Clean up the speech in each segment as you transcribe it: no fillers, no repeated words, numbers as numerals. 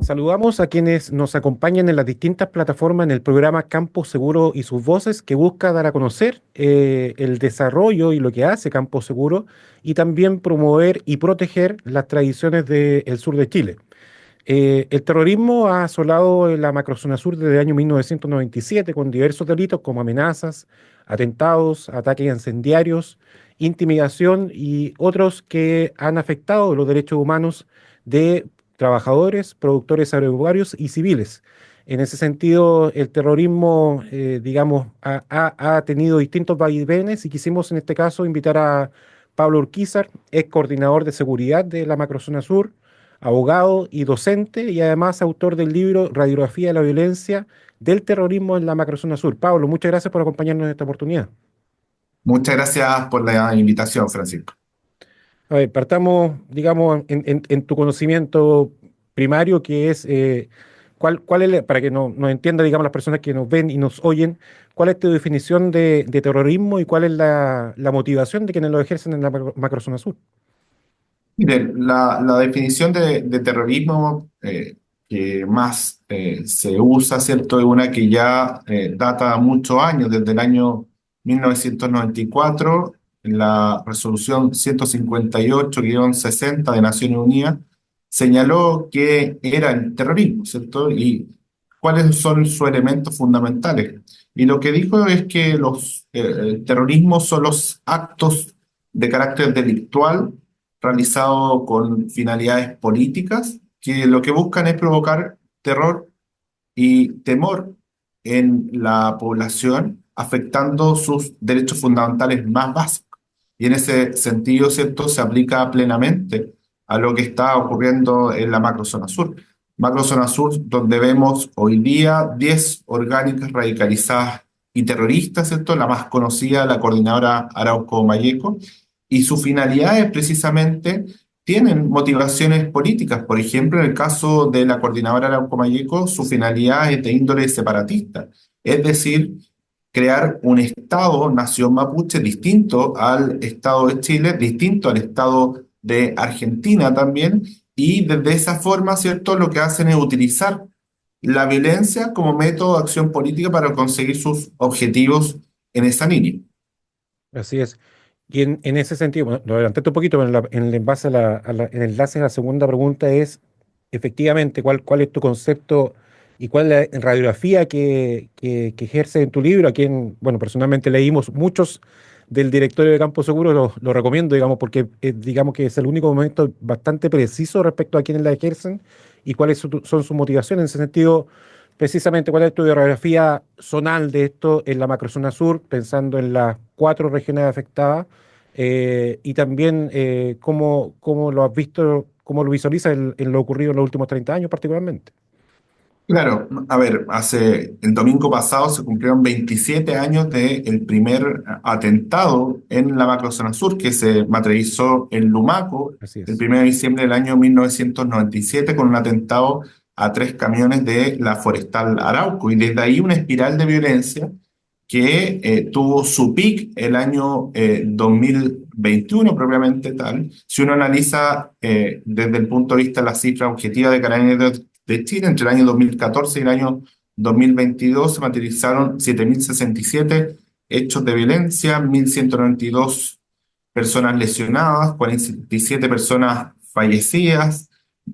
Saludamos a quienes nos acompañan en las distintas plataformas en el programa Campo Seguro y sus voces, que busca dar a conocer el desarrollo y lo que hace Campo Seguro y también promover y proteger las tradiciones del sur de Chile. El terrorismo ha asolado la macrozona sur desde el año 1997 con diversos delitos como amenazas, atentados, ataques incendiarios, intimidación y otros que han afectado los derechos humanos de trabajadores, productores agropecuarios y civiles. En ese sentido, el terrorismo, digamos, ha tenido distintos vaivenes y quisimos en este caso invitar a Pablo Urquizar, ex coordinador de seguridad de la macrozona sur, abogado y docente, y además autor del libro Radiografía de la violencia del terrorismo en la macrozona sur. Pablo, muchas gracias por acompañarnos en esta oportunidad. Muchas gracias por la invitación, Francisco. A ver, partamos, digamos, en tu conocimiento primario, que es, cuál es, para que nos entienda, digamos, las personas que nos ven y nos oyen, cuál es tu definición de terrorismo y cuál es la motivación de quienes lo ejercen en la macrozona sur. Mire, la definición de terrorismo que más se usa, ¿cierto? Es una que ya data muchos años, desde el año 1994, en la resolución 158-60 de Naciones Unidas, señaló que era el terrorismo, ¿cierto? Y cuáles son sus elementos fundamentales. Y lo que dijo es que el terrorismo son los actos de carácter delictual realizado con finalidades políticas que lo que buscan es provocar terror y temor en la población, afectando sus derechos fundamentales más básicos. Y en ese sentido, ¿cierto?, se aplica plenamente a lo que está ocurriendo en la macrozona sur. Macrozona sur, donde vemos hoy día 10 orgánicas radicalizadas y terroristas, ¿cierto? La más conocida, la coordinadora Arauco Mayeco, y su finalidad es precisamente tienen motivaciones políticas. Por ejemplo, en el caso de la coordinadora Arauco Mayeco, su finalidad es de índole separatista, es decir, crear un Estado-nación mapuche distinto al Estado de Chile, distinto al Estado de Argentina también, y desde esa forma, ¿cierto?, lo que hacen es utilizar la violencia como método de acción política para conseguir sus objetivos en esa línea. Así es. Y en ese sentido, bueno, lo adelanté un poquito, pero en el envase en el enlace a la segunda pregunta es, efectivamente, cuál es tu concepto y cuál es la radiografía que ejerce en tu libro, a quien, bueno, personalmente leímos muchos del directorio de Campo Seguro, lo recomiendo, digamos, porque digamos que es el único momento bastante preciso respecto a quienes la ejercen y cuáles son sus motivaciones. En ese sentido, precisamente, ¿cuál es tu radiografía zonal de esto en la macrozona sur, pensando en las cuatro regiones afectadas? Y también cómo lo has visto, cómo lo visualizas en lo ocurrido en los últimos 30 años particularmente. Claro, a ver, hace el domingo pasado se cumplieron 27 años del primer atentado en la macrozona sur que se materializó en Lumaco Así el es. 1 de diciembre del año 1997 con un atentado a 3 camiones de la Forestal Arauco y desde ahí una espiral de violencia que tuvo su pic el año 2021 propiamente tal. Si uno analiza desde el punto de vista de la cifra objetiva de Carabineros de Chile, entre el año 2014 y el año 2022 se materializaron 7.067 hechos de violencia, 1.192 personas lesionadas, 47 personas fallecidas,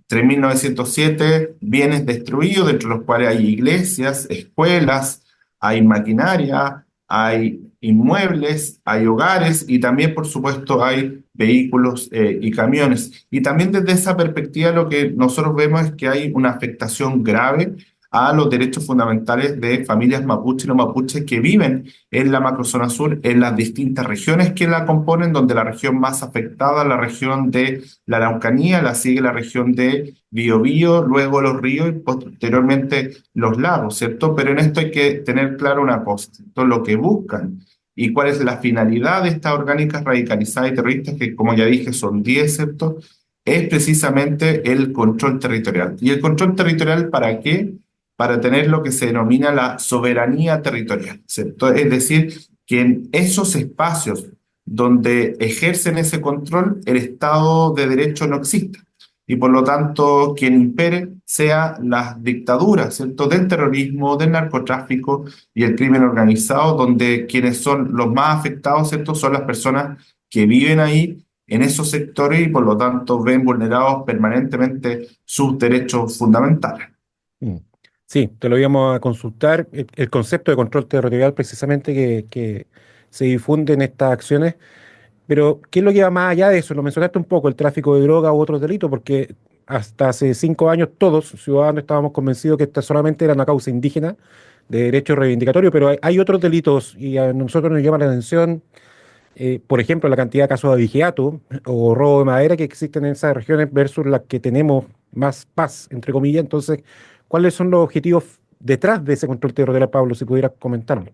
3.907 bienes destruidos, entre los cuales hay iglesias, escuelas, hay maquinaria, hay inmuebles, hay hogares y también, por supuesto, hay vehículos y camiones. Y también desde esa perspectiva lo que nosotros vemos es que hay una afectación grave a los derechos fundamentales de familias mapuches y no mapuches que viven en la macrozona sur, en las distintas regiones que la componen, donde la región más afectada es la región de la Araucanía, la sigue la región de Biobío, luego los ríos y posteriormente los lagos, ¿cierto? Pero en esto hay que tener claro una cosa, ¿cierto? Lo que buscan y cuál es la finalidad de estas orgánicas radicalizadas y terroristas, que como ya dije son 10, ¿cierto? Es precisamente el control territorial. ¿Y el control territorial para qué? Para tener lo que se denomina la soberanía territorial, ¿cierto? Es decir, que en esos espacios donde ejercen ese control, el Estado de Derecho no existe. Y por lo tanto, quien impere sea las dictaduras, ¿cierto? Del terrorismo, del narcotráfico y el crimen organizado, donde quienes son los más afectados, ¿cierto? Son las personas que viven ahí en esos sectores y por lo tanto ven vulnerados permanentemente sus derechos fundamentales. Mm. Sí, te lo íbamos a consultar. El concepto de control territorial precisamente que se difunde en estas acciones. Pero, ¿qué es lo que va más allá de eso? Lo mencionaste un poco, el tráfico de droga u otros delitos, porque hasta hace 5 años todos, ciudadanos, estábamos convencidos que esta solamente era una causa indígena de derecho reivindicatorio, pero hay otros delitos y a nosotros nos llama la atención, por ejemplo, la cantidad de casos de abigeato o robo de madera que existen en esas regiones versus las que tenemos más paz, entre comillas. Entonces, ¿cuáles son los objetivos detrás de ese control territorial, Pablo, si pudieras comentarlo?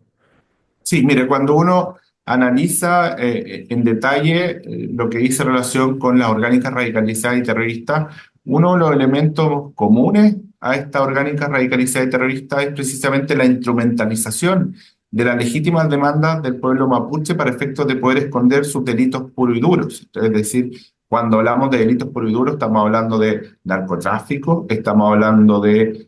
Sí, mire, cuando uno analiza en detalle lo que dice relación con las orgánicas radicalizadas y terroristas, uno de los elementos comunes a esta orgánica radicalizada y terrorista es precisamente la instrumentalización de las legítimas demandas del pueblo mapuche para efectos de poder esconder sus delitos puros y duros. Es decir, cuando hablamos de delitos puros y duros, estamos hablando de narcotráfico, estamos hablando de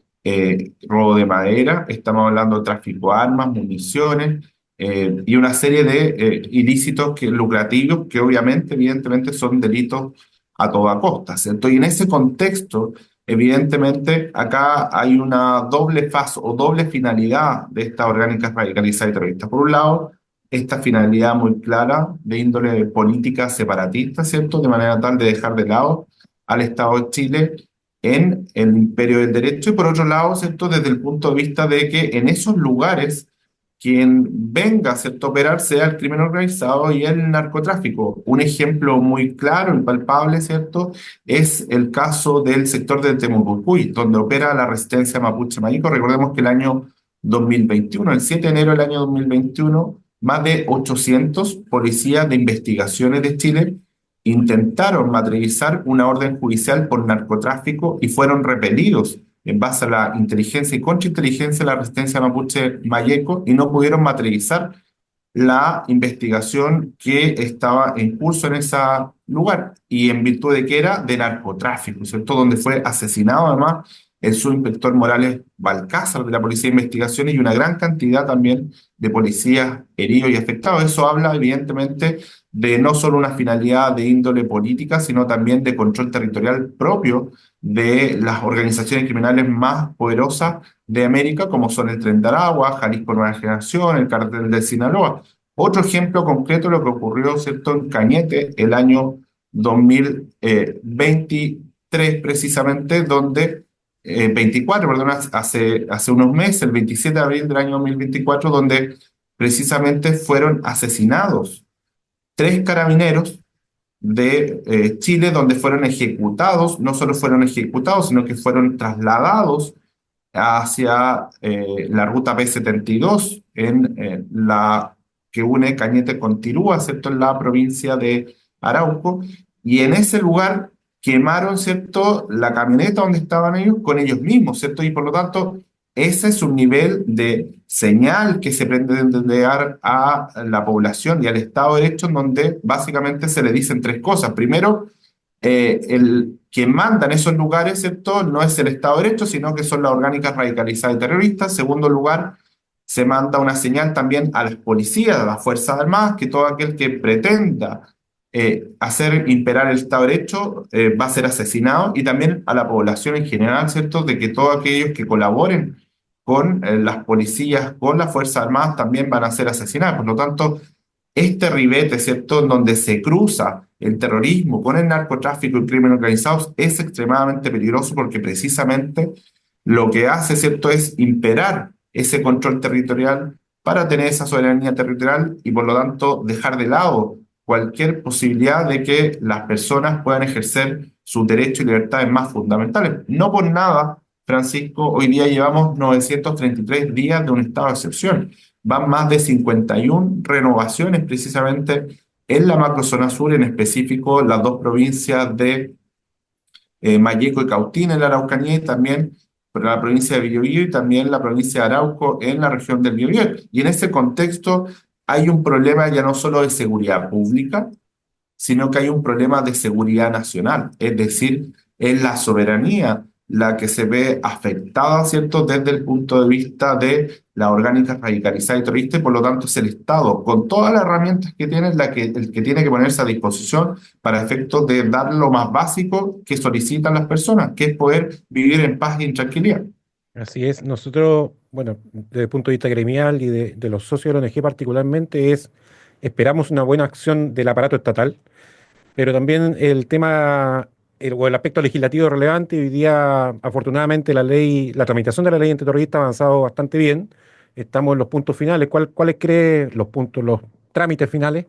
robo de madera, estamos hablando de tráfico de armas, municiones y una serie de ilícitos lucrativos que obviamente, evidentemente, son delitos a toda costa, ¿cierto? Y en ese contexto, evidentemente, acá hay una doble faz o doble finalidad de estas orgánicas radicalizadas y terroristas. Por un lado, esta finalidad muy clara de índole política separatista, ¿cierto? De manera tal de dejar de lado al Estado de Chile en el imperio del derecho y por otro lado, ¿cierto? Desde el punto de vista de que en esos lugares quien venga, ¿cierto?, a operar sea el crimen organizado y el narcotráfico. Un ejemplo muy claro y palpable, ¿cierto?, es el caso del sector de Temucucuy, donde opera la resistencia Mapuche Maíco. Recordemos que el año 2021, el 7 de enero del año 2021, más de 800 policías de investigaciones de Chile intentaron materializar una orden judicial por narcotráfico y fueron repelidos en base a la inteligencia y contrainteligencia de la resistencia mapuche mayeco y no pudieron materializar la investigación que estaba en curso en ese lugar y en virtud de que era de narcotráfico, ¿cierto? Donde fue asesinado además el subinspector Morales Balcázar de la Policía de Investigaciones y una gran cantidad también de policías heridos y afectados. Eso habla evidentemente de no solo una finalidad de índole política, sino también de control territorial propio de las organizaciones criminales más poderosas de América, como son el Tren de Aragua, Jalisco Nueva Generación, el Cartel de Sinaloa. Otro ejemplo concreto de lo que ocurrió, ¿cierto?, en Cañete el año 2023, precisamente, donde 24, perdón, hace unos meses, el 27 de abril del año 2024, donde precisamente fueron asesinados tres carabineros de Chile, donde fueron ejecutados, no solo fueron ejecutados, sino que fueron trasladados hacia la ruta P-72 en la que une Cañete con Tirúa, ¿cierto?, en la provincia de Arauco, y en ese lugar quemaron, ¿cierto?, la camioneta donde estaban ellos con ellos mismos, ¿cierto? Y por lo tanto, ese es un nivel de señal que se pretende dar a la población y al Estado de Derecho, en donde básicamente se le dicen tres cosas. Primero, el quien manda en esos lugares, ¿cierto?, no es el Estado de Derecho, sino que son las orgánicas radicalizadas y terroristas. En segundo lugar, se manda una señal también a las policías, a las Fuerzas Armadas, que todo aquel que pretenda hacer imperar el Estado de Derecho va a ser asesinado, y también a la población en general, ¿cierto?, de que todos aquellos que colaboren con las policías, con las Fuerzas Armadas, también van a ser asesinados. Por lo tanto, este ribete, ¿cierto?, en donde se cruza el terrorismo con el narcotráfico y el crimen organizado es extremadamente peligroso porque precisamente lo que hace, ¿cierto?, es imperar ese control territorial para tener esa soberanía territorial y por lo tanto dejar de lado cualquier posibilidad de que las personas puedan ejercer sus derechos y libertades más fundamentales. No por nada, Francisco, hoy día llevamos 933 días de un estado de excepción. Van más de 51 renovaciones precisamente en la macrozona sur, en específico las dos provincias de Malleco y Cautín en la Araucanía y también la provincia de Biobío y también la provincia de Arauco en la región del Biobío. Y en ese contexto hay un problema ya no solo de seguridad pública, sino que hay un problema de seguridad nacional, es decir, es la soberanía la que se ve afectada, ¿cierto?, desde el punto de vista de la orgánica radicalizada y terrorista, y por lo tanto es el Estado, con todas las herramientas que tiene, el que tiene que ponerse a disposición para efectos de dar lo más básico que solicitan las personas, que es poder vivir en paz y en tranquilidad. Así es. Nosotros, bueno, desde el punto de vista gremial y de los socios de la ONG particularmente, esperamos una buena acción del aparato estatal, pero también el tema o el aspecto legislativo relevante. Hoy día, afortunadamente, la tramitación de la ley antiterrorista ha avanzado bastante bien. Estamos en los puntos finales. ¿Cuáles crees los trámites finales?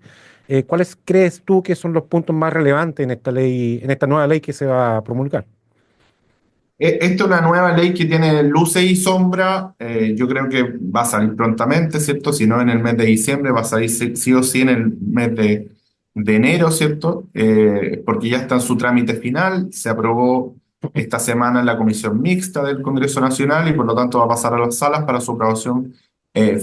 ¿Cuáles crees tú que son los puntos más relevantes en esta ley, en esta nueva ley que se va a promulgar? Esta es una nueva ley que tiene luces y sombra. Yo creo que va a salir prontamente, ¿cierto? Si no en el mes de diciembre, va a salir sí o sí en el mes de enero, ¿cierto? Porque ya está en su trámite final. Se aprobó esta semana en la comisión mixta del Congreso Nacional y por lo tanto va a pasar a las salas para su aprobación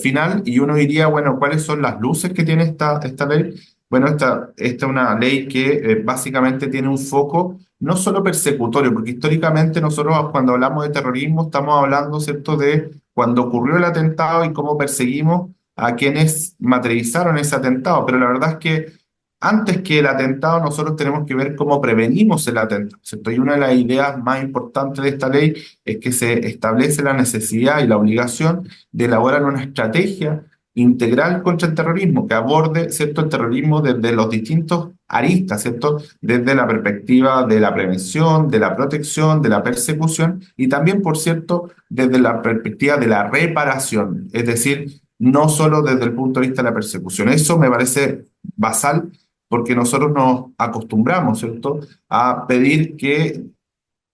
final. Y uno diría, bueno, ¿cuáles son las luces que tiene esta ley? Bueno, esta es una ley que básicamente tiene un foco no solo persecutorio, porque históricamente nosotros cuando hablamos de terrorismo estamos hablando, ¿cierto?, de cuando ocurrió el atentado y cómo perseguimos a quienes materializaron ese atentado. Pero la verdad es que antes que el atentado nosotros tenemos que ver cómo prevenimos el atentado, ¿cierto? Y una de las ideas más importantes de esta ley es que se establece la necesidad y la obligación de elaborar una estrategia integral contra el terrorismo, que aborde, ¿cierto?, el terrorismo desde los distintos aristas, ¿cierto?, desde la perspectiva de la prevención, de la protección, de la persecución y también, por cierto, desde la perspectiva de la reparación, es decir, no solo desde el punto de vista de la persecución. Eso me parece basal porque nosotros nos acostumbramos, ¿cierto?, a pedir que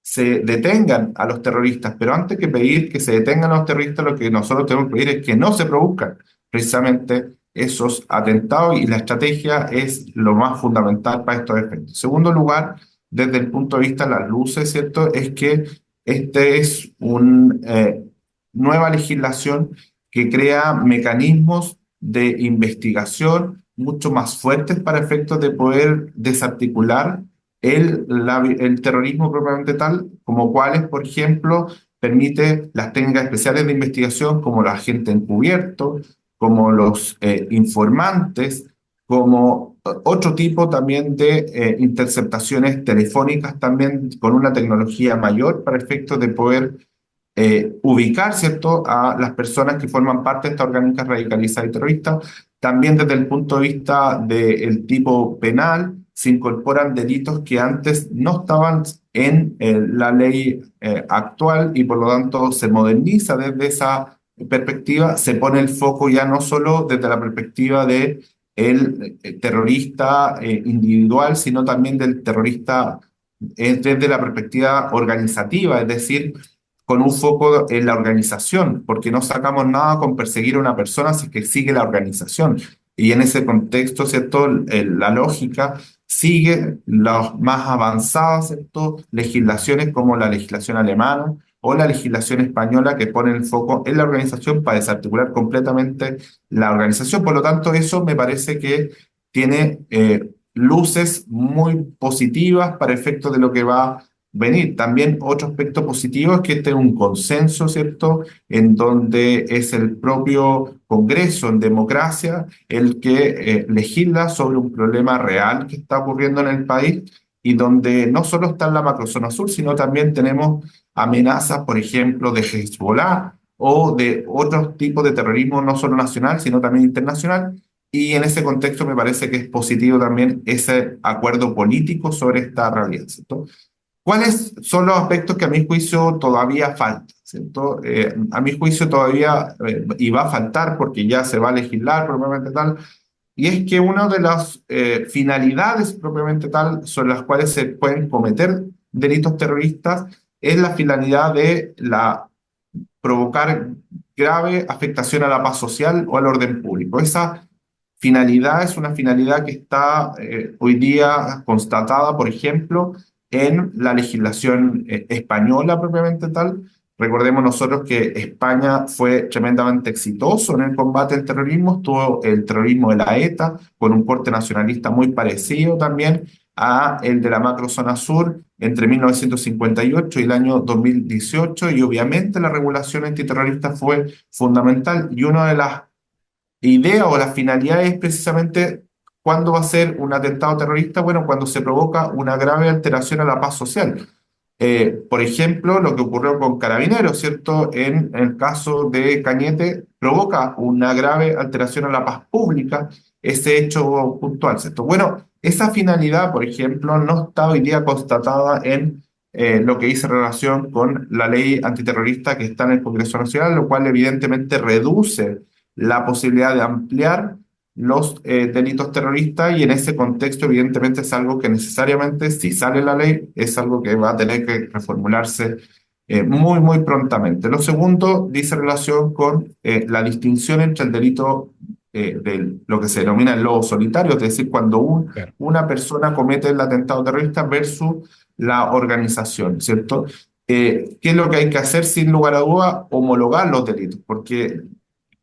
se detengan a los terroristas, pero antes que pedir que se detengan a los terroristas, lo que nosotros tenemos que pedir es que no se produzcan precisamente esos atentados y la estrategia es lo más fundamental para estos efectos. En segundo lugar, desde el punto de vista de las luces, ¿cierto? Es que este es una nueva legislación que crea mecanismos de investigación mucho más fuertes para efectos de poder desarticular el terrorismo propiamente tal, como cuáles, por ejemplo, permite las técnicas especiales de investigación como los agentes encubiertos, como los informantes, como otro tipo también de interceptaciones telefónicas también con una tecnología mayor para efectos de poder ubicar, ¿cierto?, a las personas que forman parte de esta orgánica radicalizada y terrorista. También desde el punto de vista del tipo penal, se incorporan delitos que antes no estaban en la ley actual y por lo tanto se moderniza desde esa perspectiva, se pone el foco ya no solo desde la perspectiva de el terrorista individual, sino también del terrorista desde la perspectiva organizativa, es decir, con un foco en la organización, porque no sacamos nada con perseguir a una persona si es que sigue la organización. Y en ese contexto, ¿cierto? La lógica sigue las más avanzadas, ¿cierto?, legislaciones como la legislación alemana o la legislación española que pone el foco en la organización para desarticular completamente la organización. Por lo tanto, eso me parece que tiene luces muy positivas para efectos de lo que va venir. También otro aspecto positivo es que este es un consenso, ¿cierto?, en donde es el propio Congreso en democracia el que legisla sobre un problema real que está ocurriendo en el país y donde no solo está en la macrozona sur, sino también tenemos amenazas, por ejemplo, de Hezbollah o de otros tipos de terrorismo, no solo nacional, sino también internacional. Y en ese contexto me parece que es positivo también ese acuerdo político sobre esta realidad, ¿cierto? ¿Cuáles son los aspectos que a mi juicio todavía faltan? ¿Cierto? A mi juicio todavía, y va a faltar porque ya se va a legislar propiamente tal, y es que una de las finalidades propiamente tal sobre las cuales se pueden cometer delitos terroristas es la finalidad de provocar grave afectación a la paz social o al orden público. Esa finalidad es una finalidad que está hoy día constatada, por ejemplo, en la legislación española propiamente tal. Recordemos nosotros que España fue tremendamente exitoso en el combate al terrorismo, estuvo el terrorismo de la ETA, con un corte nacionalista muy parecido también, a el de la macrozona sur entre 1958 y el año 2018, y obviamente la regulación antiterrorista fue fundamental, y una de las ideas o las finalidades es precisamente cuándo va a ser un atentado terrorista. Bueno, cuando se provoca una grave alteración a la paz social. Por ejemplo, lo que ocurrió con Carabineros, ¿cierto? En el caso de Cañete, provoca una grave alteración a la paz pública ese hecho puntual, ¿cierto? Bueno, esa finalidad, por ejemplo, no está hoy día constatada en lo que dice relación con la ley antiterrorista que está en el Congreso Nacional, lo cual evidentemente reduce la posibilidad de ampliar los delitos terroristas, y en ese contexto evidentemente es algo que necesariamente, si sale la ley, es algo que va a tener que reformularse muy, muy prontamente. Lo segundo dice relación con la distinción entre el delito de lo que se denomina el lobo solitario, es decir, cuando Claro. una persona comete el atentado terrorista versus la organización, ¿cierto? ¿Qué es lo que hay que hacer sin lugar a duda? Homologar los delitos, porque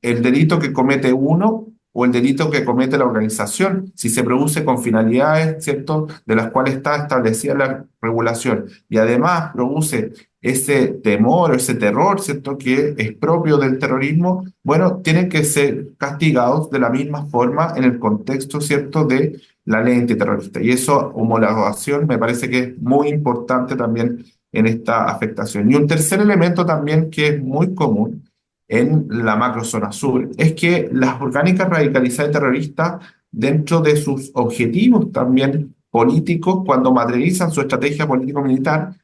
el delito que comete uno o el delito que comete la organización, si se produce con finalidades, ¿cierto?, de las cuales está establecida la regulación, y además produce ese temor, ese terror, ¿cierto?, que es propio del terrorismo, bueno, tienen que ser castigados de la misma forma en el contexto, ¿cierto?, de la ley antiterrorista. Y eso, homologación, me parece que es muy importante también en esta afectación. Y un tercer elemento también que es muy común en la macrozona sur es que las orgánicas radicalizadas terroristas, dentro de sus objetivos también políticos, cuando materializan su estrategia político-militar,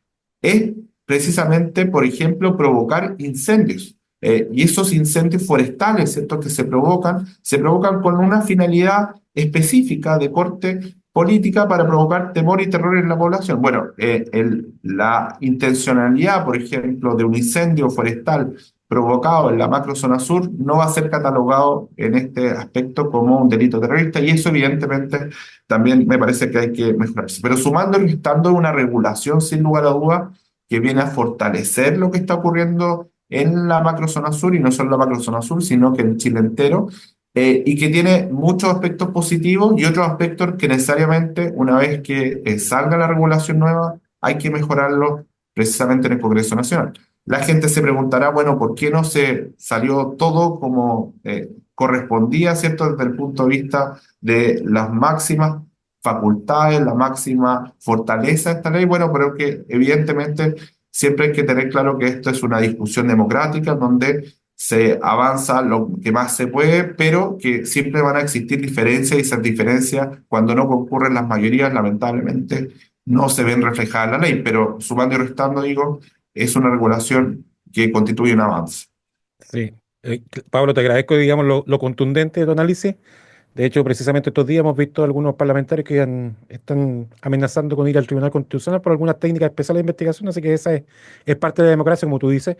es precisamente, por ejemplo, provocar incendios. Y esos incendios forestales, ¿cierto?, que se provocan con una finalidad específica de corte política para provocar temor y terror en la población. Bueno, la intencionalidad, por ejemplo, de un incendio forestal provocado en la macrozona sur no va a ser catalogado en este aspecto como un delito terrorista, y eso evidentemente también me parece que hay que mejorarse. Pero sumando y restando una regulación sin lugar a dudas que viene a fortalecer lo que está ocurriendo en la macrozona sur, y no solo en la macrozona sur, sino que en Chile entero, y que tiene muchos aspectos positivos y otros aspectos que necesariamente, una vez que salga la regulación nueva, hay que mejorarlo precisamente en el Congreso Nacional. La gente se preguntará, bueno, ¿por qué no se salió todo como correspondía, ¿cierto?, desde el punto de vista de las máximas facultades, la máxima fortaleza de esta ley? Bueno, pero que evidentemente siempre hay que tener claro que esto es una discusión democrática donde se avanza lo que más se puede, pero que siempre van a existir diferencias, y esas diferencias, cuando no concurren las mayorías, lamentablemente no se ven reflejadas en la ley. Pero sumando y restando, digo, es una regulación que constituye un avance. Sí. Pablo, te agradezco, digamos, lo contundente de tu análisis. De hecho, precisamente estos días hemos visto algunos parlamentarios que están amenazando con ir al Tribunal Constitucional por algunas técnicas especiales de investigación, así que esa es parte de la democracia, como tú dices.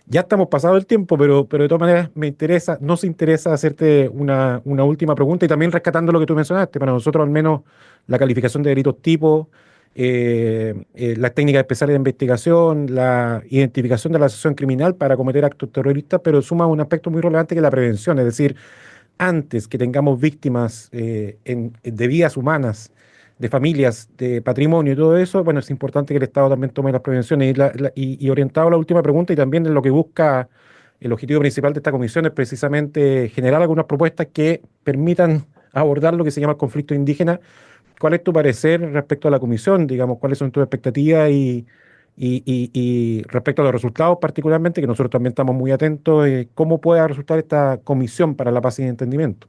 Ya estamos pasado el tiempo, pero de todas maneras nos interesa hacerte una última pregunta, y también rescatando lo que tú mencionaste. Para nosotros, al menos, la calificación de delitos tipo, las técnicas especiales de investigación, la identificación de la asociación criminal para cometer actos terroristas, pero suma un aspecto muy relevante, que es la prevención, es decir, antes que tengamos víctimas de vidas humanas, de familias, de patrimonio y todo eso, bueno, es importante que el Estado también tome las prevenciones. Y orientado a la última pregunta, y también en lo que busca el objetivo principal de esta comisión, es precisamente generar algunas propuestas que permitan abordar lo que se llama el conflicto indígena. ¿Cuál es tu parecer respecto a la comisión? Digamos, ¿cuáles son tus expectativas y respecto a los resultados particularmente, que nosotros también estamos muy atentos, cómo pueda resultar esta comisión para la paz y el entendimiento?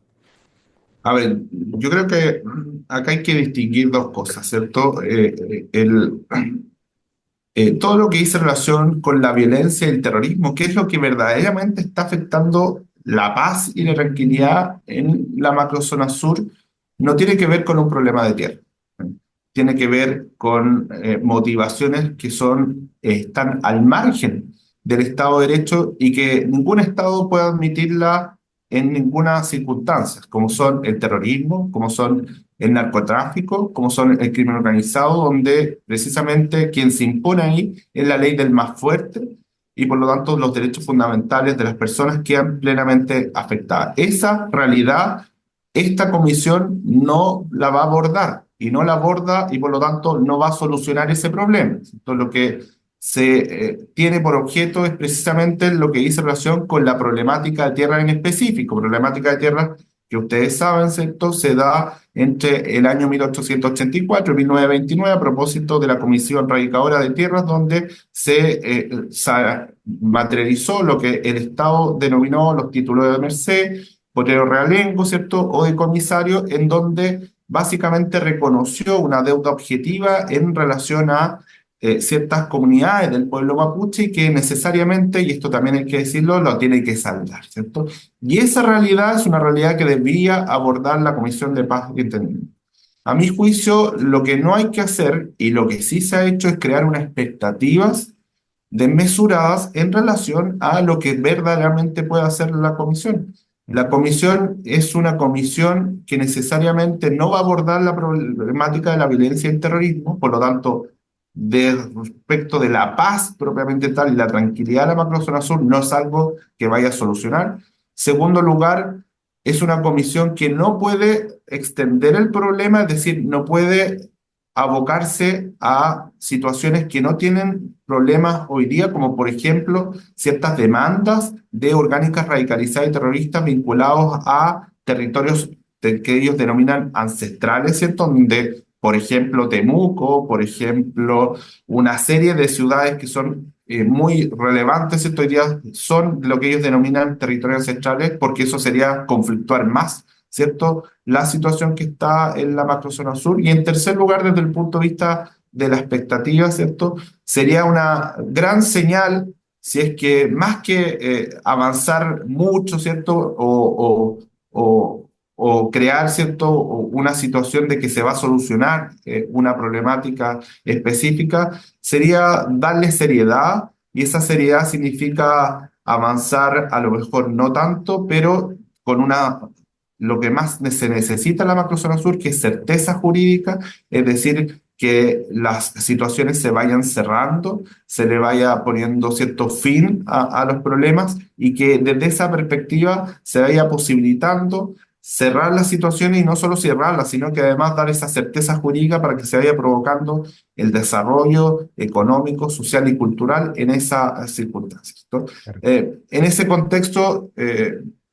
A ver, yo creo que acá hay que distinguir dos cosas, ¿cierto? Todo lo que dice relación con la violencia y el terrorismo, que es lo que verdaderamente está afectando la paz y la tranquilidad en la macrozona sur, no tiene que ver con un problema de tierra. Tiene que ver con motivaciones que están al margen del Estado de Derecho, y que ningún Estado puede admitirla en ninguna circunstancia, como son el terrorismo, como son el narcotráfico, como son el crimen organizado, donde precisamente quien se impone ahí es la ley del más fuerte, y por lo tanto los derechos fundamentales de las personas quedan plenamente afectadas. Esa realidad esta comisión no la va a abordar, y no la aborda y por lo tanto no va a solucionar ese problema. Entonces, lo que se tiene por objeto es precisamente lo que dice relación con la problemática de tierra en específico, problemática de tierra que ustedes saben, ¿cierto? Se da entre el año 1884 y 1929 a propósito de la Comisión Radicadora de Tierras, donde se materializó lo que el Estado denominó los títulos de merced, potrero realengo, ¿cierto? O de comisario, en donde básicamente reconoció una deuda objetiva en relación a ciertas comunidades del pueblo mapuche que necesariamente, y esto también hay que decirlo, lo tiene que saldar, ¿cierto? Y esa realidad es una realidad que debía abordar la Comisión de Paz y Entendimiento. A mi juicio, lo que no hay que hacer y lo que sí se ha hecho es crear unas expectativas desmesuradas en relación a lo que verdaderamente puede hacer la comisión. La comisión es una comisión que necesariamente no va a abordar la problemática de la violencia y el terrorismo, por lo tanto, respecto de la paz propiamente tal y la tranquilidad de la macrozona sur, no es algo que vaya a solucionar. Segundo lugar, es una comisión que no puede extender el problema, es decir, no puede abocarse a situaciones que no tienen problemas hoy día, como por ejemplo ciertas demandas de orgánicas radicalizadas y terroristas vinculados a territorios que ellos denominan ancestrales, ¿cierto? Donde, por ejemplo, Temuco, por ejemplo, una serie de ciudades que son muy relevantes, ¿cierto? Hoy día son lo que ellos denominan territorios ancestrales, porque eso sería conflictuar más, ¿cierto? La situación que está en la macrozona sur. Y en tercer lugar, desde el punto de vista de la expectativa, ¿cierto? Sería una gran señal si es que más que avanzar mucho, ¿cierto? O crear, ¿cierto? Una situación de que se va a solucionar una problemática específica, sería darle seriedad, y esa seriedad significa avanzar a lo mejor no tanto, pero con lo que más se necesita en la macrozona sur, que es certeza jurídica, es decir, que las situaciones se vayan cerrando, se le vaya poniendo cierto fin a los problemas y que desde esa perspectiva se vaya posibilitando cerrar las situaciones y no solo cerrarlas, sino que además dar esa certeza jurídica para que se vaya provocando el desarrollo económico, social y cultural en esas circunstancias, ¿no? Claro. En ese contexto,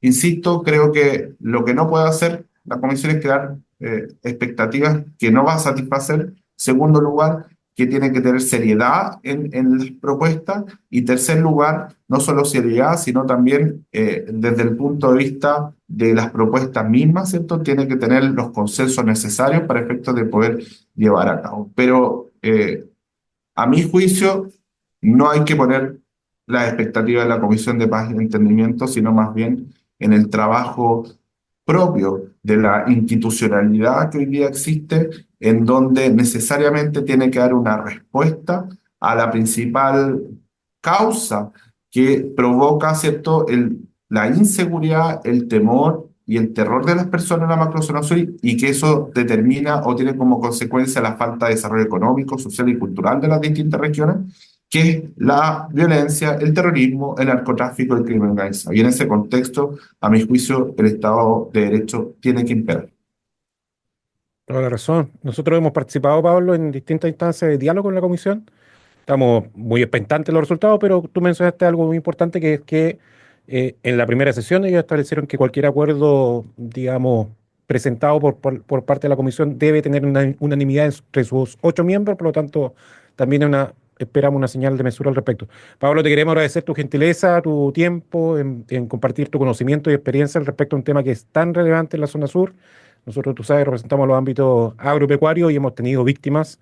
insisto, creo que lo que no puede hacer la Comisión es crear expectativas que no va a satisfacer. Segundo lugar, que tiene que tener seriedad en las propuestas. Y tercer lugar, no solo seriedad, sino también desde el punto de vista de las propuestas mismas, ¿cierto? Tiene que tener los consensos necesarios para efectos de poder llevar a cabo. Pero a mi juicio, no hay que poner las expectativas de la Comisión de Paz y Entendimiento, sino más bien en el trabajo propio de la institucionalidad que hoy día existe, en donde necesariamente tiene que dar una respuesta a la principal causa que provoca, ¿cierto?, la inseguridad, el temor y el terror de las personas en la macrozona sur, y que eso determina o tiene como consecuencia la falta de desarrollo económico, social y cultural de las distintas regiones, que es la violencia, el terrorismo, el narcotráfico y el crimen organizado. Y en ese contexto, a mi juicio, el Estado de Derecho tiene que imperar. Toda la razón. Nosotros hemos participado, Pablo, en distintas instancias de diálogo en la comisión. Estamos muy expectantes de los resultados, pero tú mencionaste algo muy importante, que es que en la primera sesión ellos establecieron que cualquier acuerdo, digamos, presentado por parte de la comisión debe tener una unanimidad entre sus 8 miembros. Por lo tanto, también esperamos una señal de mesura al respecto. Pablo, te queremos agradecer tu gentileza, tu tiempo en compartir tu conocimiento y experiencia al respecto de un tema que es tan relevante en la zona sur. Nosotros, tú sabes, representamos los ámbitos agropecuarios y hemos tenido víctimas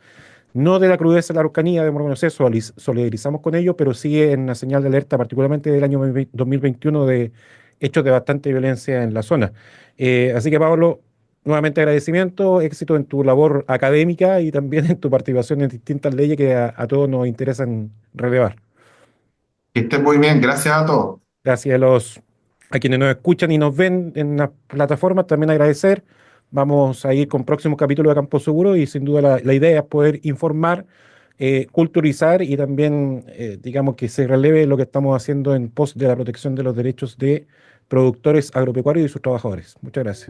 no de la crudeza de la Araucanía, debemos reconocer, solidarizamos con ello, pero sí en una señal de alerta, particularmente del año 2021, de hechos de bastante violencia en la zona. Así que, Pablo, nuevamente agradecimiento, éxito en tu labor académica y también en tu participación en distintas leyes que a todos nos interesan relevar. Que estén muy bien, gracias a todos. Gracias a quienes nos escuchan y nos ven en las plataformas, también agradecer. Vamos a ir con próximos capítulos de Campo Seguro y sin duda la idea es poder informar, culturizar y también, digamos, que se releve lo que estamos haciendo en pos de la protección de los derechos de productores agropecuarios y sus trabajadores. Muchas gracias.